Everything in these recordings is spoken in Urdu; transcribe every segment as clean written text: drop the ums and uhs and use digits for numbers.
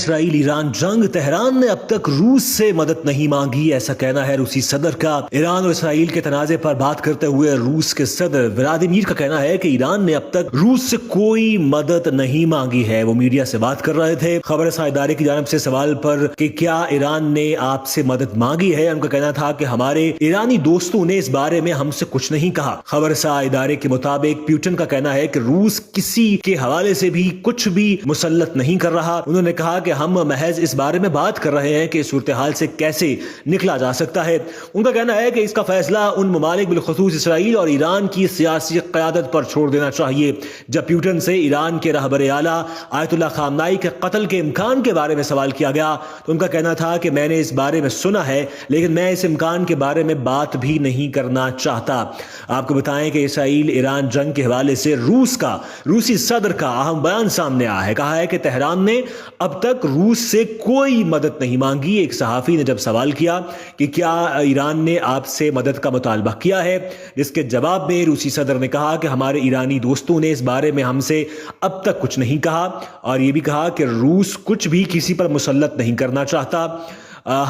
اسرائیل ایران جنگ، تہران نے اب تک روس سے مدد نہیں مانگی، ایسا کہنا ہے روسی صدر کا۔ ایران اور اسرائیل کے تنازع پر بات کرتے ہوئے روس کے صدر ولادیمیر کا کہنا ہے کہ ایران نے اب تک روس سے کوئی مدد نہیں مانگی ہے۔ وہ میڈیا سے بات کر رہے تھے۔ خبر رساں ادارے کی جانب سے سوال پر کہ کیا ایران نے آپ سے مدد مانگی ہے، ان کا کہنا تھا کہ ہمارے ایرانی دوستوں نے اس بارے میں ہم سے کچھ نہیں کہا۔ خبر رساں ادارے کے مطابق پیوٹن کا کہنا ہے کہ روس کسی کے حوالے سے بھی کچھ بھی مسلط نہیں کر رہا۔ انہوں نے کہا کہ ہم محض اس بارے میں بات کر رہے ہیں کہ صورتحال سے کیسے نکلا جا سکتا ہے۔ ان کا کہنا ہے کہ اس کا فیصلہ ان ممالک بالخصوص اسرائیل اور ایران کی سیاسی قیادت پر چھوڑ دینا چاہیے۔ جب پیوٹن سے ایران کے رہبر اعلیٰ آیت اللہ خامنائی کے قتل کے امکان کے بارے میں سوال کیا گیا تو ان کا کہنا تھا کہ میں نے اس بارے میں سنا ہے لیکن میں اس امکان کے بارے میں بات بھی نہیں کرنا چاہتا۔ آپ کو بتائیں کہ اسرائیل ایران جنگ کے حوالے سے روسی صدر کا اہم بیان سامنے آیا ہے۔ کہا ہے کہ تہران نے اب تک روس سے کوئی مدد نہیں مانگی۔ ایک صحافی نے جب سوال کیا کہ کیا ایران نے آپ سے مدد کا مطالبہ کیا ہے، جس کے جواب میں روسی صدر نے کہا کہ ہمارے ایرانی دوستوں نے اس بارے میں ہم سے اب تک کچھ نہیں کہا، اور یہ بھی کہا کہ روس کچھ بھی کسی پر مسلط نہیں کرنا چاہتا۔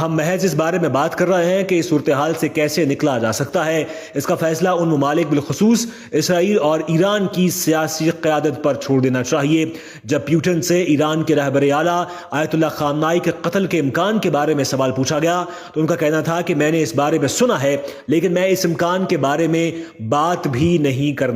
ہم محض اس بارے میں بات کر رہے ہیں کہ اس صورتحال سے کیسے نکلا جا سکتا ہے۔ اس کا فیصلہ ان ممالک بالخصوص اسرائیل اور ایران کی سیاسی قیادت پر چھوڑ دینا چاہیے۔ جب پیوٹن سے ایران کے رہبر اعلیٰ آیت اللہ خامنائی کے قتل کے امکان کے بارے میں سوال پوچھا گیا تو ان کا کہنا تھا کہ میں نے اس بارے میں سنا ہے لیکن میں اس امکان کے بارے میں بات بھی نہیں کرنا